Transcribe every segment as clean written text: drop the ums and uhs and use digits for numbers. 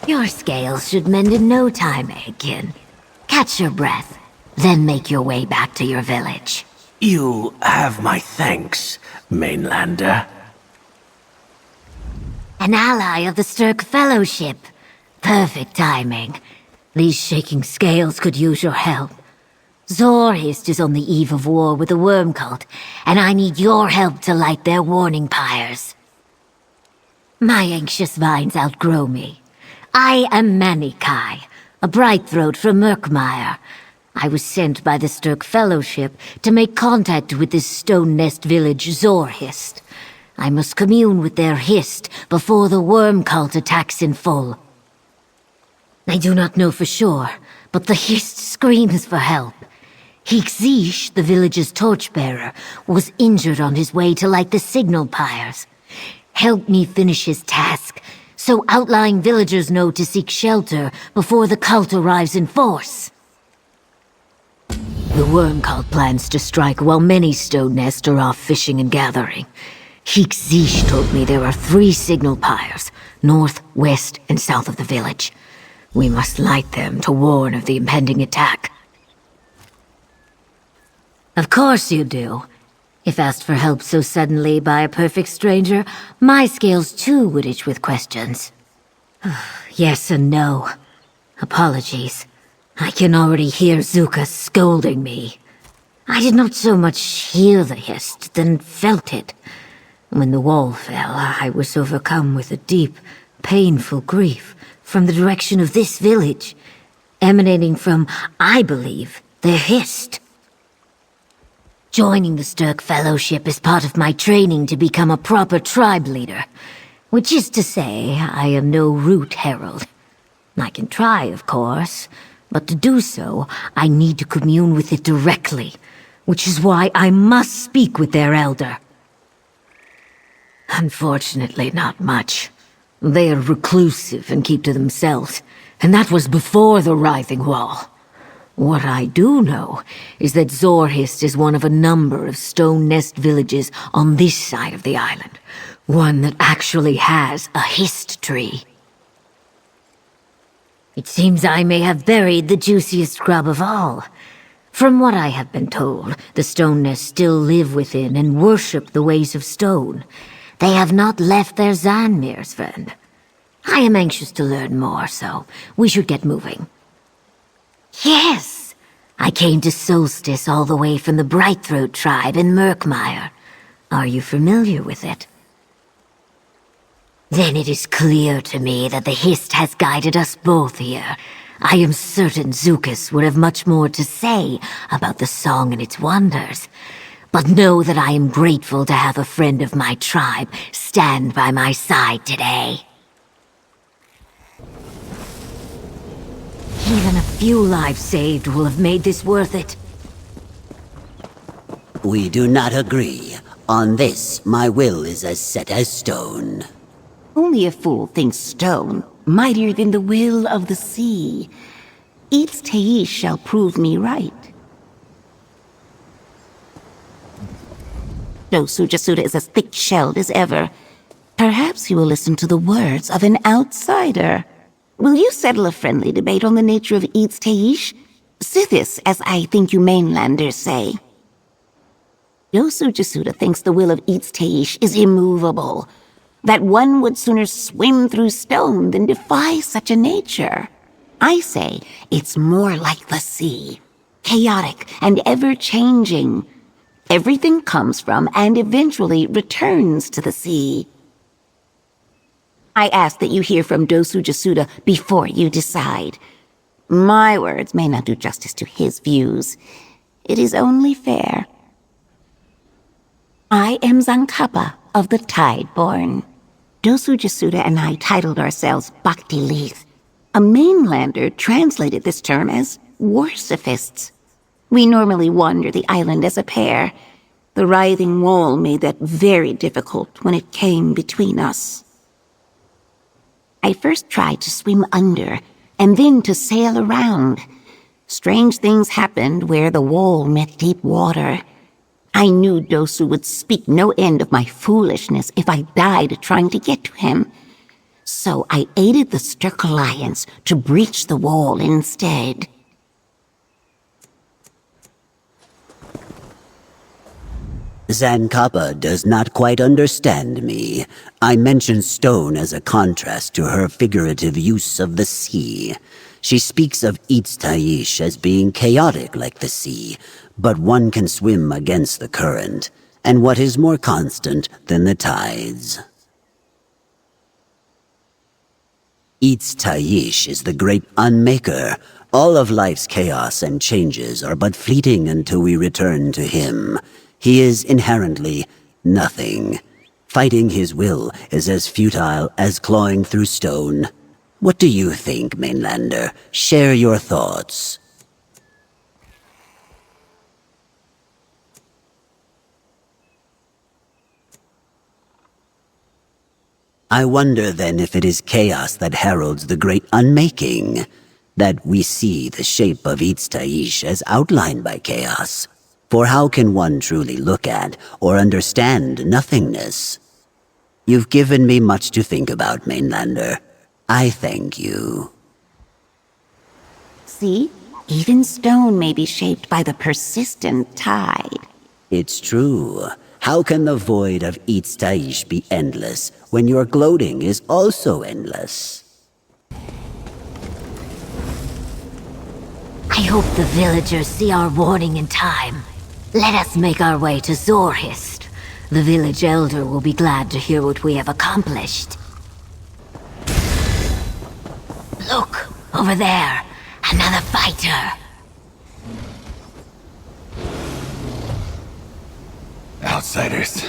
Your scales should mend in no time, Eggkin. Catch your breath, then make your way back to your village. You have my thanks, mainlander. An ally of the Stirk Fellowship. Perfect timing. These shaking scales could use your help. Zorhist is on the eve of war with the Worm Cult, and I need your help to light their warning pyres. My anxious vines outgrow me. I am Manikai, a bright throat from Murkmire. I was sent by the Stirk Fellowship to make contact with this stone nest village Zorhist. I must commune with their hist before the Worm Cult attacks in full. I do not know for sure, but the hist screams for help. Higzish, the village's torchbearer, was injured on his way to light the signal pyres. Help me finish his task, so outlying villagers know to seek shelter before the cult arrives in force. The Worm Cult plans to strike while many stone nests are off fishing and gathering. Higzish told me there are 3 signal pyres, north, west, and south of the village. We must light them to warn of the impending attack. Of course you do. If asked for help so suddenly by a perfect stranger, my scales too would itch with questions. Yes and no. Apologies. I can already hear Zuka scolding me. I did not so much hear the hist, than felt it. When the wall fell, I was overcome with a deep, painful grief from the direction of this village, emanating from, I believe, their hist. Joining the Stirk Fellowship is part of my training to become a proper tribe leader, which is to say, I am no root herald. I can try, of course, but to do so, I need to commune with it directly, which is why I must speak with their elder. Unfortunately, not much. They are reclusive and keep to themselves, and that was before the Writhing Wall. What I do know is that Zorhist is one of a number of stone nest villages on this side of the island, one that actually has a hist tree. It seems I may have buried the juiciest grub of all. From what I have been told, the stone nests still live within and worship the ways of stone. They have not left their Zanmir's friend. I am anxious to learn more, so we should get moving. Yes! I came to Solstice all the way from the Brightthroat tribe in Murkmire. Are you familiar with it? Then it is clear to me that the hist has guided us both here. I am certain Zukas would have much more to say about the song and its wonders. But know that I am grateful to have a friend of my tribe stand by my side today. Even a few lives saved will have made this worth it. We do not agree. On this, my will is as set as stone. Only a fool thinks stone mightier than the will of the sea. Eats Teish shall prove me right. Dosu Jasuda is as thick-shelled as ever. Perhaps he will listen to the words of an outsider. Will you settle a friendly debate on the nature of Eats Teish? Sithis, as I think you mainlanders say. Dosu Jasuda thinks the will of Eats Teish is immovable, that one would sooner swim through stone than defy such a nature. I say it's more like the sea, chaotic and ever-changing. Everything comes from and eventually returns to the sea. I ask that you hear from Dosu Jasuda before you decide. My words may not do justice to his views. It is only fair. I am Zankapa of the Tideborn. Dosu Jasuda and I titled ourselves Bhakti Leith. A mainlander translated this term as Warsifists. We normally wander the island as a pair. The writhing wall made that very difficult when it came between us. I first tried to swim under, and then to sail around. Strange things happened where the wall met deep water. I knew Dosu would speak no end of my foolishness if I died trying to get to him. So I aided the Sturk Alliance to breach the wall instead. Zankappa does not quite understand me. I mentioned stone as a contrast to her figurative use of the sea. She speaks of Eats-Taish as being chaotic like the sea, but one can swim against the current, and what is more constant than the tides? Eats-Taish is the great unmaker. All of life's chaos and changes are but fleeting until we return to him. He is inherently nothing. Fighting his will is as futile as clawing through stone. What do you think, Mainlander? Share your thoughts. I wonder then if it is chaos that heralds the great unmaking, that we see the shape of Eats-Taish as outlined by chaos. For how can one truly look at or understand nothingness? You've given me much to think about, Mainlander. I thank you. See? Even stone may be shaped by the persistent tide. It's true. How can the void of Eats-Taish be endless when your gloating is also endless? I hope the villagers see our warning in time. Let us make our way to Zorhist. The village elder will be glad to hear what we have accomplished. Look, over there. Another fighter. Outsiders,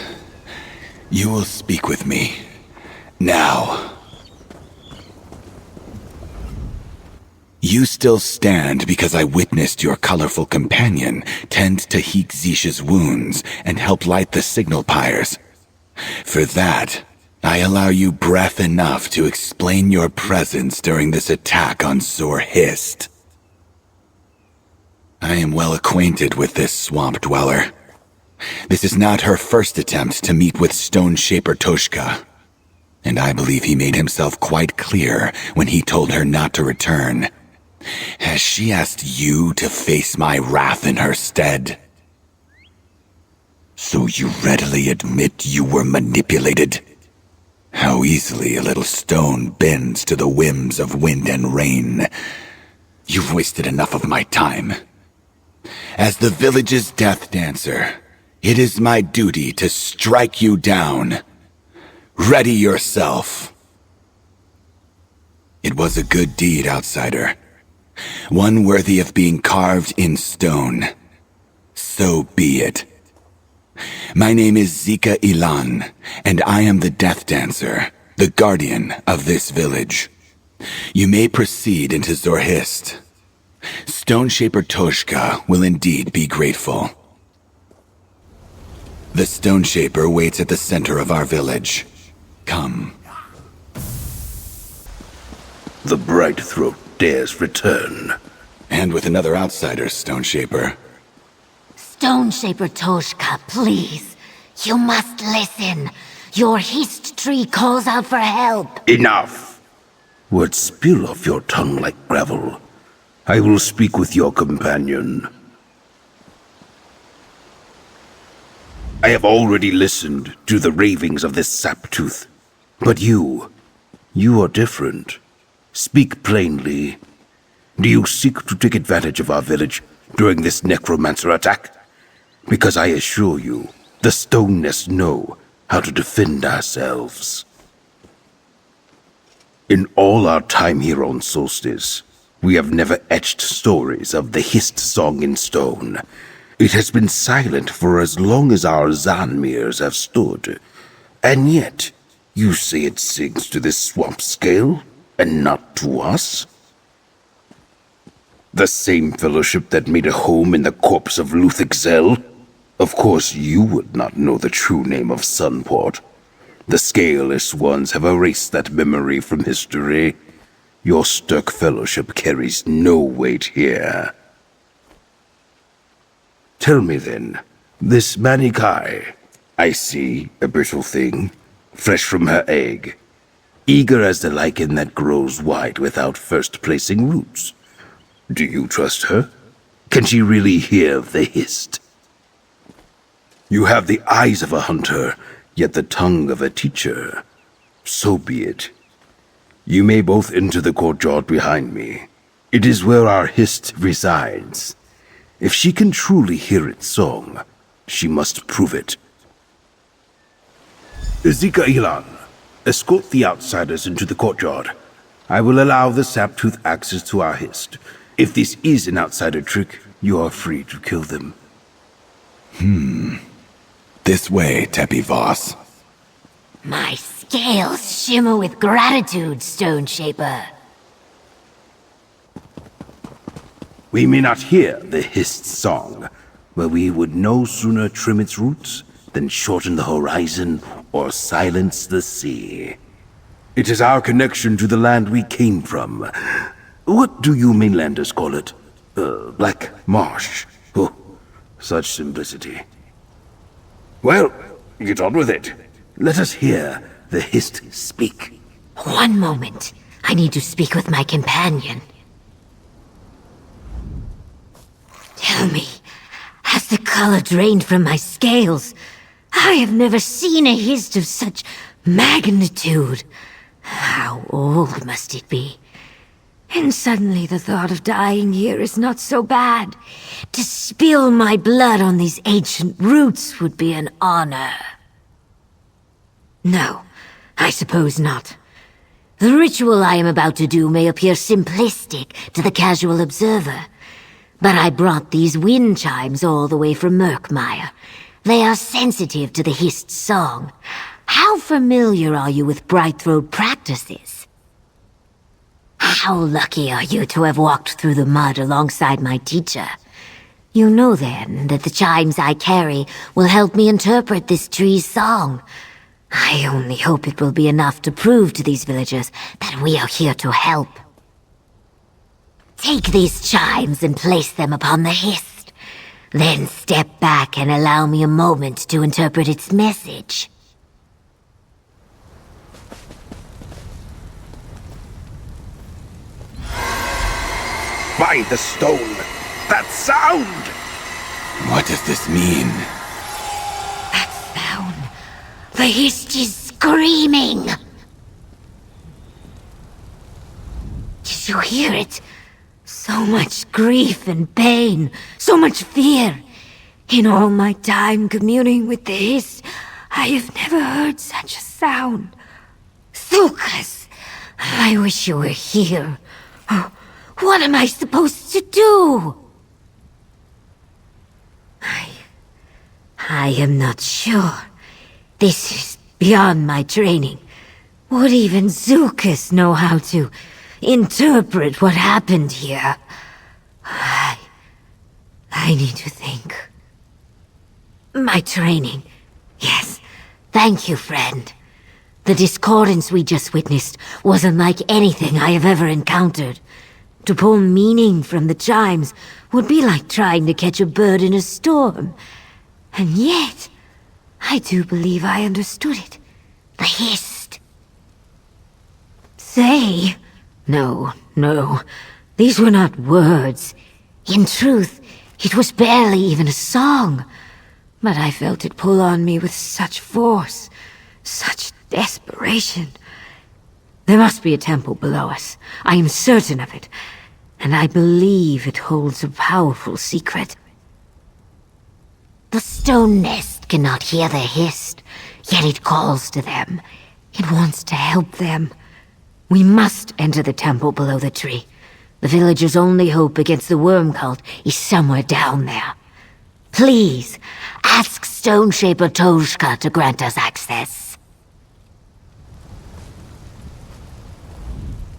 you will speak with me. Now. You still stand because I witnessed your colorful companion tend to Zish's wounds and help light the signal pyres. For that, I allow you breath enough to explain your presence during this attack on Zorhist. I am well acquainted with this swamp dweller. This is not her first attempt to meet with Stone Shaper Toshka, and I believe he made himself quite clear when he told her not to return. Has she asked you to face my wrath in her stead? So you readily admit you were manipulated? How easily a little stone bends to the whims of wind and rain. You've wasted enough of my time. As the village's death dancer, it is my duty to strike you down. Ready yourself. It was a good deed, outsider. One worthy of being carved in stone. So be it. My name is Zika Ilan, and I am the Death Dancer, the guardian of this village. You may proceed into Zorhist. Stone Shaper Toshka will indeed be grateful. The Stone Shaper waits at the center of our village. Come. The Bright Throat dares return. And with another outsider, Stone Shaper. Stone Shaper Toshka, please. You must listen. Your hist tree calls out for help. Enough! Words spill off your tongue like gravel. I will speak with your companion. I have already listened to the ravings of this saptooth. But you are different. Speak plainly. Do you seek to take advantage of our village during this necromancer attack? Because I assure you, the Stone Nest know how to defend ourselves. In all our time here on Solstice, we have never etched stories of the hissed song in stone. It has been silent for as long as our Zanmirs have stood. And yet, you say it sings to this swamp scale, and not to us? The same fellowship that made a home in the corpse of Luthixel? Of course you would not know the true name of Sunport. The Scaleless ones have erased that memory from history. Your Sturk Fellowship carries no weight here. Tell me then, this Manikai, I see a brittle thing, fresh from her egg. eager as the lichen that grows wide without first placing roots. Do you trust her? Can she really hear the hist? You have the eyes of a hunter, yet the tongue of a teacher. So be it. You may both enter the courtyard behind me. It is where our hist resides. If she can truly hear its song, she must prove it. Zika Ilan, escort the outsiders into the courtyard. I will allow the Saptooth access to our hist. If this is an outsider trick, you are free to kill them. This way, Tepi Voss. My scales shimmer with gratitude, Stone Shaper. We may not hear the hist song, but we would no sooner trim its roots than shorten the horizon or silence the sea. It is our connection to the land we came from. What do you mainlanders call it? Black marsh. Oh, such simplicity. Well, get on with it. Let us hear the hist speak. One moment. I need to speak with my companion. Tell me, has the color drained from my scales? I have never seen a hist of such magnitude. How old must it be? And suddenly the thought of dying here is not so bad. To spill my blood on these ancient roots would be an honor. No, I suppose not. The ritual I am about to do may appear simplistic to the casual observer, but I brought these wind chimes all the way from Murkmire. They are sensitive to the hist song. How familiar are you with Brightthroat practices? How lucky are you to have walked through the mud alongside my teacher? You know then that the chimes I carry will help me interpret this tree's song. I only hope it will be enough to prove to these villagers that we are here to help. Take these chimes and place them upon the hist. Then step back and allow me a moment to interpret its message. By the stone! That sound! What does this mean? That sound. The hist is screaming! Did you hear it? So much grief and pain, so much fear. In all my time communing with the hist, I have never heard such a sound. Thukas, I wish you were here. Oh, what am I supposed to do? I am not sure. This is beyond my training. Would even Zukas know how to interpret what happened here? I need to think. My training. Yes. Thank you, friend. The discordance we just witnessed wasn't like anything I have ever encountered. To pull meaning from the chimes would be like trying to catch a bird in a storm. And yet, I do believe I understood it. The hist. Say? No. These were not words. In truth, it was barely even a song. But I felt it pull on me with such force, such desperation. There must be a temple below us. I am certain of it. And I believe it holds a powerful secret. The stone nest cannot hear the hist, yet it calls to them. It wants to help them. We must enter the temple below the tree. The villagers' only hope against the worm cult is somewhere down there. Please, ask Stone Shaper Tojka to grant us access.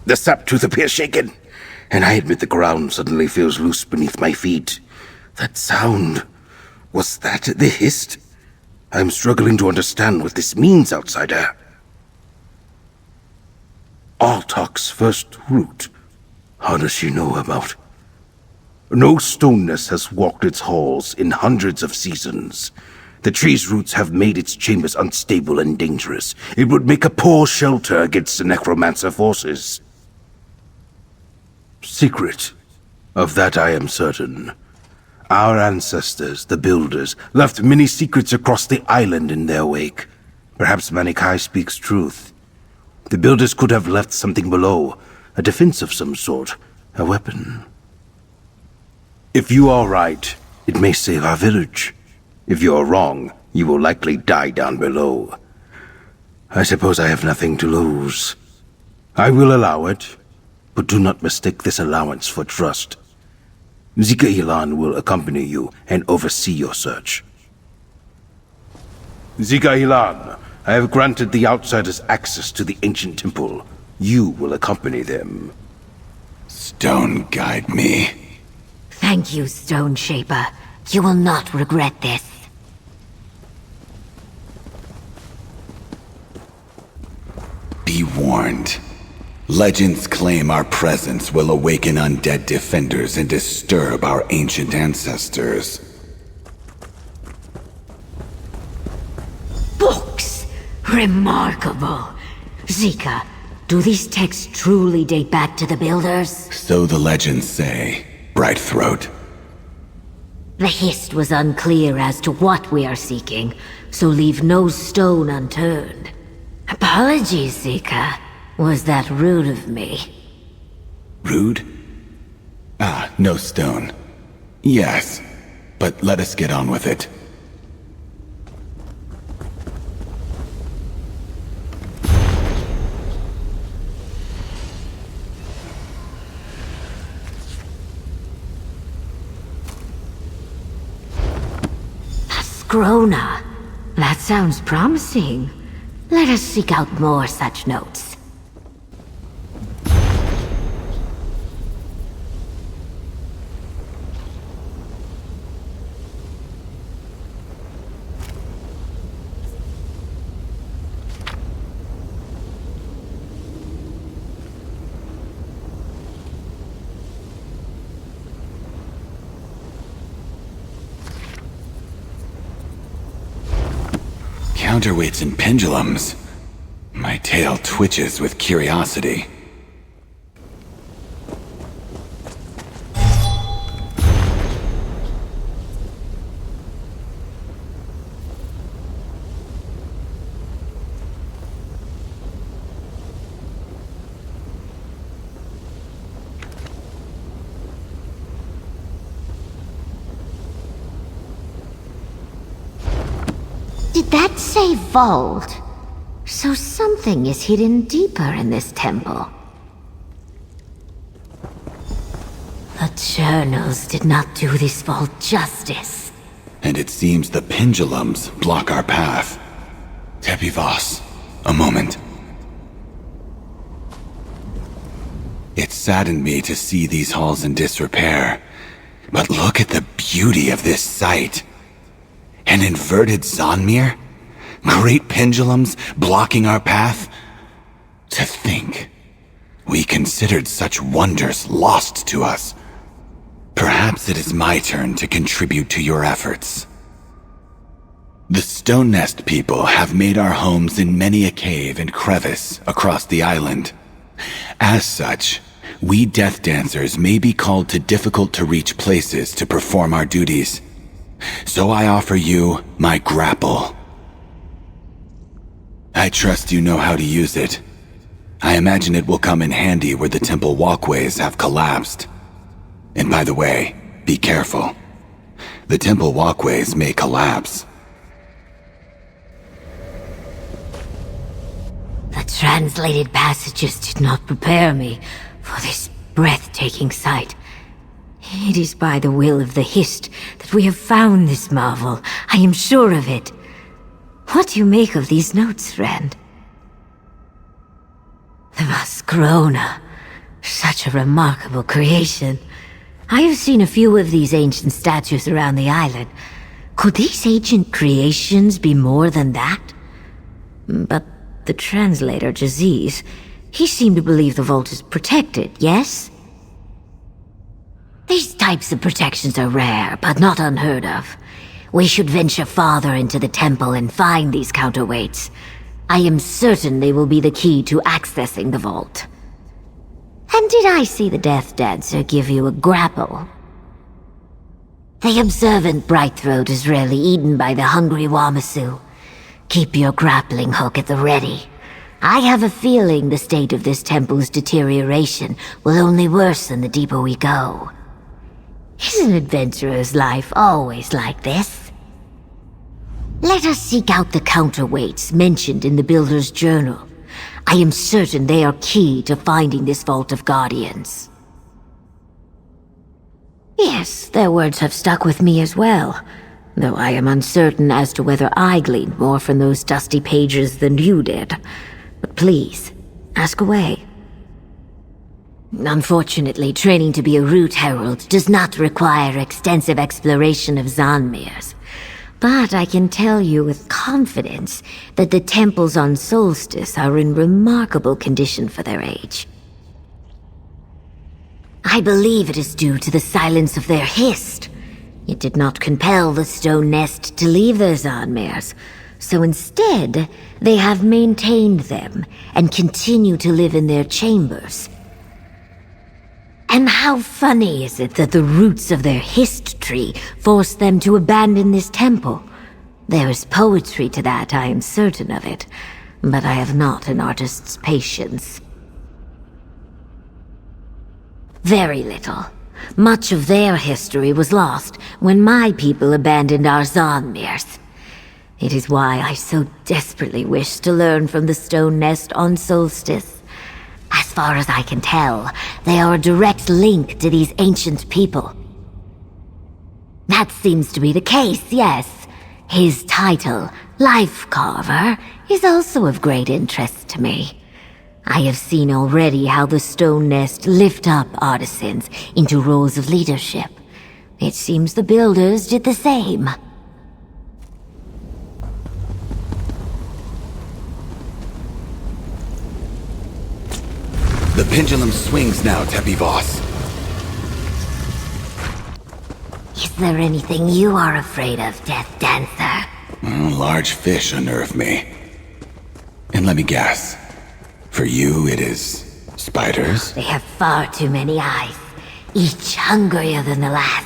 The Saptooth appears shaken, and I admit the ground suddenly feels loose beneath my feet. That sound... was that the hist? I'm struggling to understand what this means, outsider. Altok's first root. How does she know about? No stoneness has walked its halls in hundreds of seasons. The tree's roots have made its chambers unstable and dangerous. It would make a poor shelter against the necromancer forces. Secret. Of that I am certain. Our ancestors, the builders, left many secrets across the island in their wake. Perhaps Manikai speaks truth. The builders could have left something below, a defense of some sort, a weapon. If you are right, it may save our village. If you are wrong, you will likely die down below. I suppose I have nothing to lose. I will allow it, but do not mistake this allowance for trust. Zika Ilan will accompany you and oversee your search. Zika Ilan, I have granted the outsiders access to the ancient temple. You will accompany them. Stone guide me. Thank you, Stone Shaper. You will not regret this. Be warned. Legends claim our presence will awaken undead defenders and disturb our ancient ancestors. Books! Remarkable! Zika, do these texts truly date back to the Builders? So the legends say, Brightthroat. The Hist was unclear as to what we are seeking, so leave no stone unturned. Apologies, Zika. Was that rude of me? Rude? Ah, no stone. Yes, but let us get on with it. Askrona. That sounds promising. Let us seek out more such notes. Counterweights and pendulums. My tail twitches with curiosity. Did that say vault? So something is hidden deeper in this temple. The journals did not do this vault justice. And it seems the pendulums block our path. Tepivos, a moment. It saddened me to see these halls in disrepair. But look at the beauty of this site. An inverted Zonmir? Great pendulums blocking our path? To think, we considered such wonders lost to us. Perhaps it is my turn to contribute to your efforts. The Stone Nest people have made our homes in many a cave and crevice across the island. As such, we Death Dancers may be called to difficult-to-reach places to perform our duties. So I offer you my grapple. I trust you know how to use it. I imagine it will come in handy where the temple walkways have collapsed. And by the way, be careful. The temple walkways may collapse. The translated passages did not prepare me for this breathtaking sight. It is by the will of the Hist that we have found this marvel. I am sure of it. What do you make of these notes, friend? The Maskrona. Such a remarkable creation. I have seen a few of these ancient statues around the island. Could these ancient creations be more than that? But the translator, Jaziz, he seemed to believe the vault is protected, yes? These types of protections are rare, but not unheard of. We should venture farther into the temple and find these counterweights. I am certain they will be the key to accessing the vault. And did I see the Death Dancer give you a grapple? The observant Brightthroat is rarely eaten by the hungry Wamasu. Keep your grappling hook at the ready. I have a feeling the state of this temple's deterioration will only worsen the deeper we go. Is an adventurer's life always like this? Let us seek out the counterweights mentioned in the Builder's Journal. I am certain they are key to finding this Vault of Guardians. Yes, their words have stuck with me as well, though I am uncertain as to whether I gleaned more from those dusty pages than you did. But please, ask away. Unfortunately, training to be a Root Herald does not require extensive exploration of Zanmir's. But I can tell you with confidence that the temples on Solstice are in remarkable condition for their age. I believe it is due to the silence of their hist. It did not compel the stone nest to leave their Zanmirs, so instead they have maintained them and continue to live in their chambers. And how funny is it that the roots of their hist tree forced them to abandon this temple? There is poetry to that, I am certain of it, but I have not an artist's patience. Very little. Much of their history was lost when my people abandoned our Zanmirs. It is why I so desperately wish to learn from the stone nest on Solstice. As far as I can tell, they are a direct link to these ancient people. That seems to be the case, yes. His title, Life Carver, is also of great interest to me. I have seen already how the stone nest lift up artisans into roles of leadership. It seems the builders did the same. The pendulum swings now, Tepivos. Is there anything you are afraid of, Death Dancer? Large fish unnerve me. And let me guess. For you, it is spiders? They have far too many eyes, each hungrier than the last.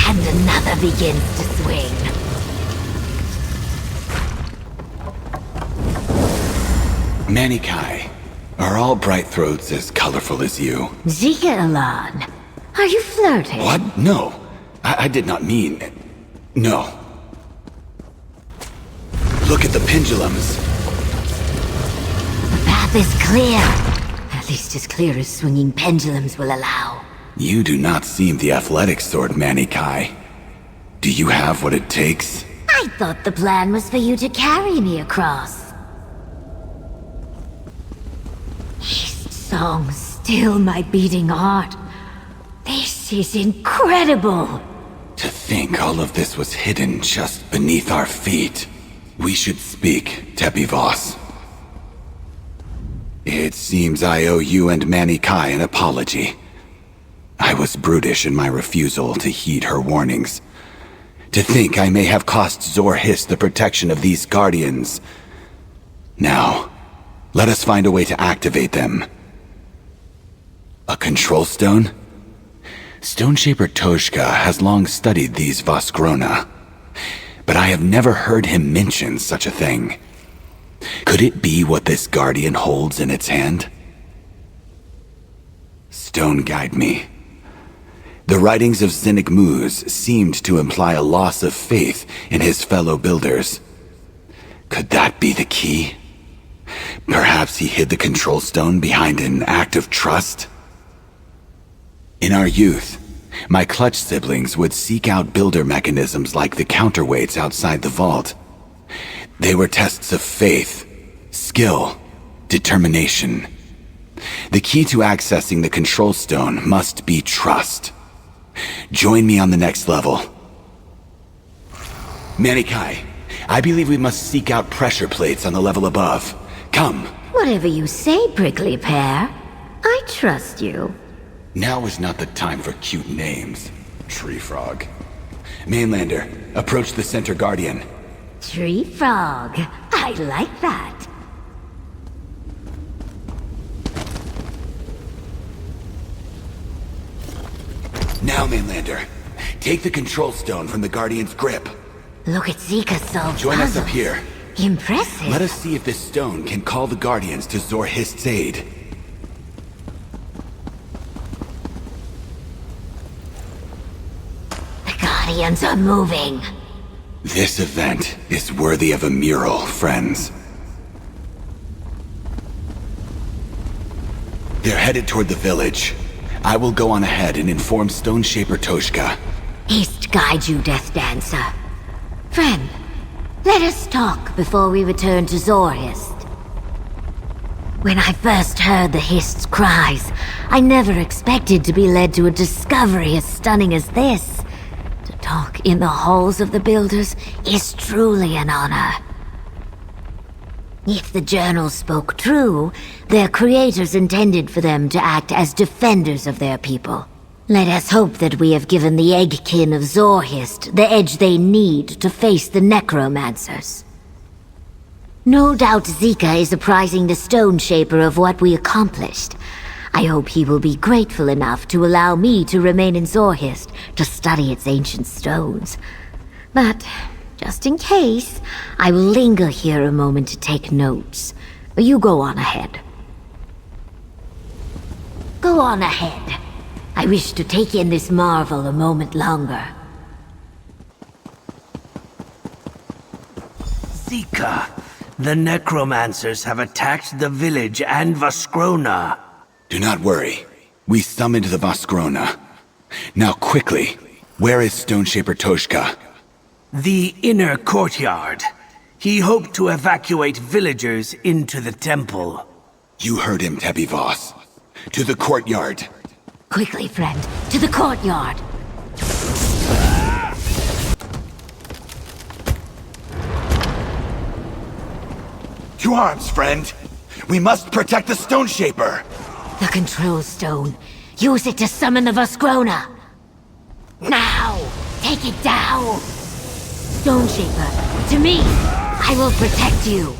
And another begins to swing. Manikai, are all Brightthroats as colorful as you? Zika Elan, are you flirting? What? No. I did not mean... No. Look at the pendulums. The path is clear. At least as clear as swinging pendulums will allow. You do not seem the athletic sort, Manikai. Do you have what it takes? I thought the plan was for you to carry me across. His song still my beating heart. This is incredible. To think all of this was hidden just beneath our feet. We should speak, Tepivos. It seems I owe you and Manikai an apology. I was brutish in my refusal to heed her warnings. To think I may have cost Zor-Hiss the protection of these guardians. Now, let us find a way to activate them. A control stone? Stoneshaper Toshka has long studied these Vasgrona, but I have never heard him mention such a thing. Could it be what this guardian holds in its hand? Stone, guide me. The writings of Zinnik Muz seemed to imply a loss of faith in his fellow builders. Could that be the key? Perhaps he hid the control stone behind an act of trust? In our youth, my clutch siblings would seek out builder mechanisms like the counterweights outside the vault. They were tests of faith, skill, determination. The key to accessing the control stone must be trust. Join me on the next level. Manikai, I believe we must seek out pressure plates on the level above. Come. Whatever you say, Prickly Pear. I trust you. Now is not the time for cute names, Tree Frog. Mainlander, approach the Center Guardian. Tree frog. I like that. Now, Mainlander, take the control stone from the Guardian's grip. Look at Zika solve Join us up puzzles. here. Impressive. Let us see if this stone can call the Guardians to Zor-Hist's aid. The Guardians are moving. This event is worthy of a mural, friends. They're headed toward the village. I will go on ahead and inform Stone Shaper Toshka. Hist guide you, Death Dancer. Friend, let us talk before we return to Zor-Hist. When I first heard the Hist's cries, I never expected to be led to a discovery as stunning as this. To talk in the halls of the Builders is truly an honor. If the journal spoke true, their creators intended for them to act as defenders of their people. Let us hope that we have given the Eggkin of Zor-Hist the edge they need to face the necromancers. No doubt Zika is apprising the Stone Shaper of what we accomplished. I hope he will be grateful enough to allow me to remain in Zor-Hist to study its ancient stones. But, just in case, I will linger here a moment to take notes. You go on ahead. Go on ahead. I wish to take in this marvel a moment longer. Zika, the necromancers have attacked the village and Vaskrona. Do not worry. We summoned the Vaskrona. Now quickly, where is Stone Shaper Toshka? The inner courtyard. He hoped to evacuate villagers into the temple. You heard him, Tebi Voss. To the courtyard. Quickly, friend, to the courtyard. To arms, friend! We must protect the Stone Shaper! The control stone. Use it to summon the Vaskrona. Now! Take it down! Stone Shaper, to me! I will protect you!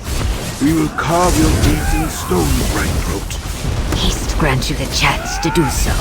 We will carve your deeds in stone, Brightthroat. Haste grants you the chance to do so.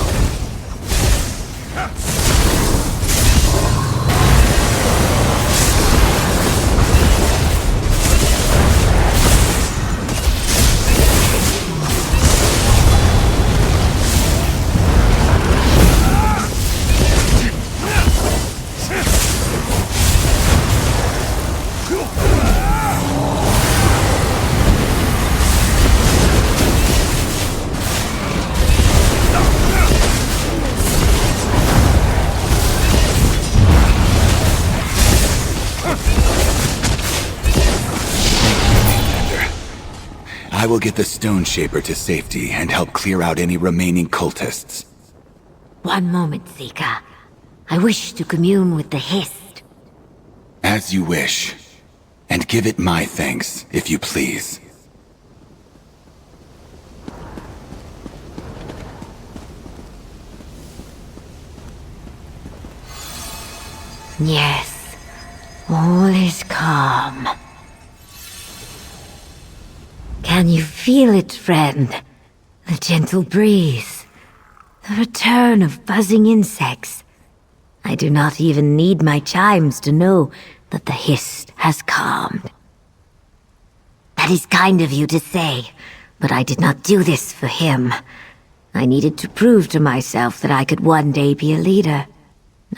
I will get the Stone Shaper to safety and help clear out any remaining cultists. One moment, Zika. I wish to commune with the Hist. As you wish. And give it my thanks, if you please. Yes, all is calm. Can you feel it, friend? The gentle breeze. The return of buzzing insects. I do not even need my chimes to know that the Hist has calmed. That is kind of you to say, but I did not do this for him. I needed to prove to myself that I could one day be a leader.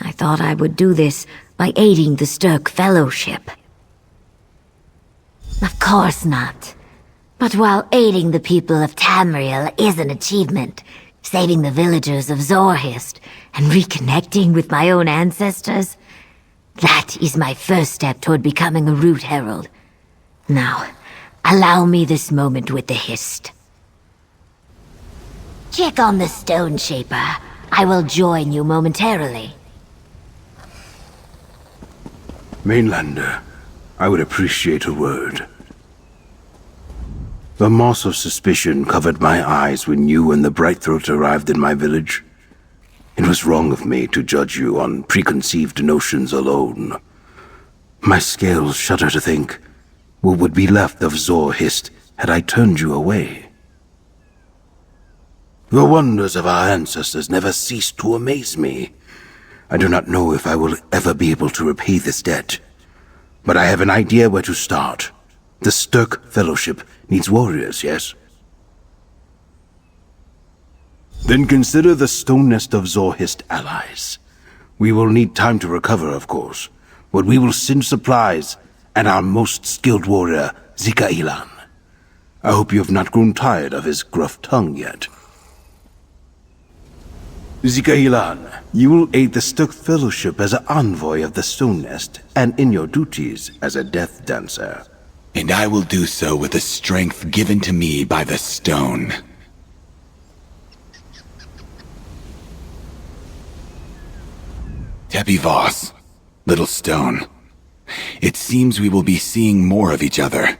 I thought I would do this by aiding the Sturk Fellowship. Of course not. But while aiding the people of Tamriel is an achievement, saving the villagers of Zor-Hist and reconnecting with my own ancestors, that is my first step toward becoming a Root Herald. Now, allow me this moment with the Hist. Check on the Stone Shaper. I will join you momentarily. Mainlander, I would appreciate a word. The moss of suspicion covered my eyes when you and the Brightthroat arrived in my village. It was wrong of me to judge you on preconceived notions alone. My scales shudder to think what would be left of Zor-Hist had I turned you away. The wonders of our ancestors never ceased to amaze me. I do not know if I will ever be able to repay this debt, but I have an idea where to start. The Sturk Fellowship needs warriors, yes? Then consider the stone nest of Zor-Hist allies. We will need time to recover, of course, but we will send supplies and our most skilled warrior, Zika Ilan. I hope you have not grown tired of his gruff tongue yet. Zika Ilan, you will aid the Sturk Fellowship as an envoy of the stone nest, and in your duties as a death dancer. And I will do so with the strength given to me by the stone. Tepi Voss, little stone. It seems we will be seeing more of each other.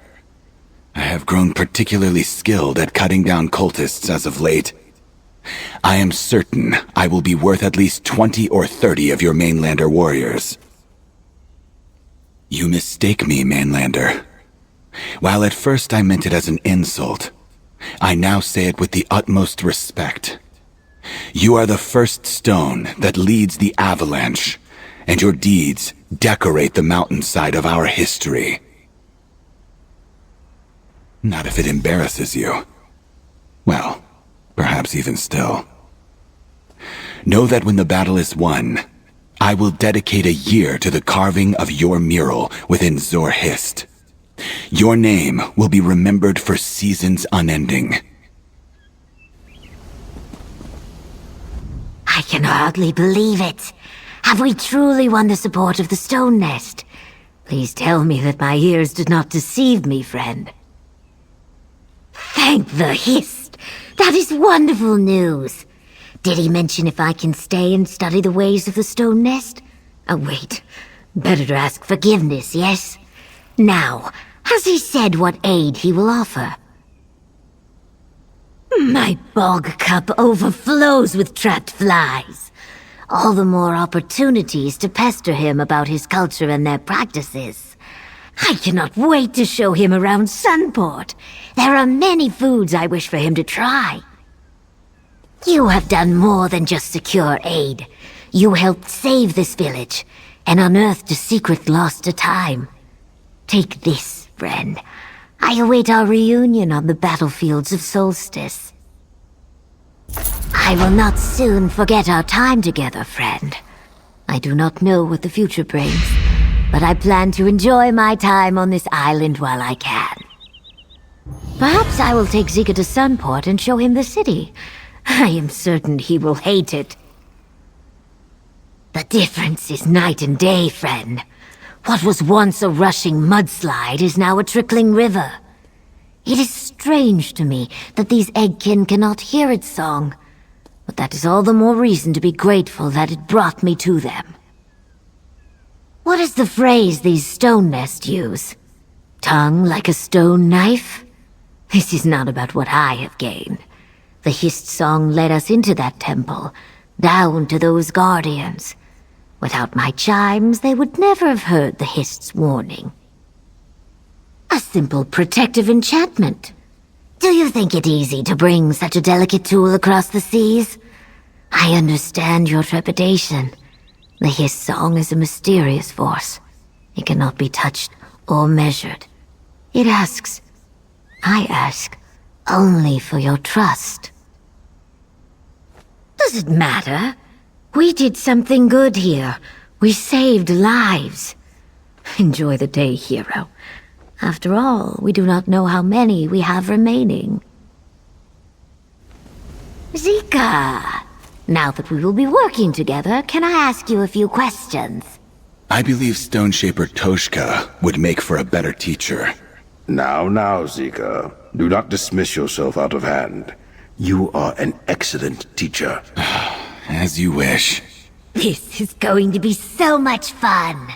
I have grown particularly skilled at cutting down cultists as of late. I am certain I will be worth at least 20 or 30 of your mainlander warriors. You mistake me, mainlander. While at first I meant it as an insult, I now say it with the utmost respect. You are the first stone that leads the avalanche, and your deeds decorate the mountainside of our history. Not if it embarrasses you. Well, perhaps even still. Know that when the battle is won, I will dedicate a year to the carving of your mural within Zor-Hist. Your name will be remembered for seasons unending. I can hardly believe it. Have we truly won the support of the stone nest? Please tell me that my ears did not deceive me, friend. Thank the Hist! That is wonderful news! Did he mention if I can stay and study the ways of the stone nest? Oh, wait. Better to ask forgiveness, yes? Now, has he said what aid he will offer? My bog cup overflows with trapped flies. All the more opportunities to pester him about his culture and their practices. I cannot wait to show him around Sunport. There are many foods I wish for him to try. You have done more than just secure aid. You helped save this village and unearthed a secret lost to time. Take this, friend. I await our reunion on the battlefields of Solstice. I will not soon forget our time together, friend. I do not know what the future brings, but I plan to enjoy my time on this island while I can. Perhaps I will take Zika to Sunport and show him the city. I am certain he will hate it. The difference is night and day, friend. What was once a rushing mudslide is now a trickling river. It is strange to me that these eggkin cannot hear its song, but that is all the more reason to be grateful that it brought me to them. What is the phrase these stone nests use? Tongue like a stone knife? This is not about what I have gained. The Hist song led us into that temple, down to those guardians. Without my chimes, they would never have heard the Hist's warning. A simple protective enchantment. Do you think it easy to bring such a delicate tool across the seas? I understand your trepidation. The Hist song is a mysterious force. It cannot be touched or measured. It asks, I ask, only for your trust. Does it matter? We did something good here. We saved lives. Enjoy the day, hero. After all, we do not know how many we have remaining. Zika! Now that we will be working together, can I ask you a few questions? I believe Stone Shaper Toshka would make for a better teacher. Now, Zika. Do not dismiss yourself out of hand. You are an excellent teacher. As you wish. This is going to be so much fun.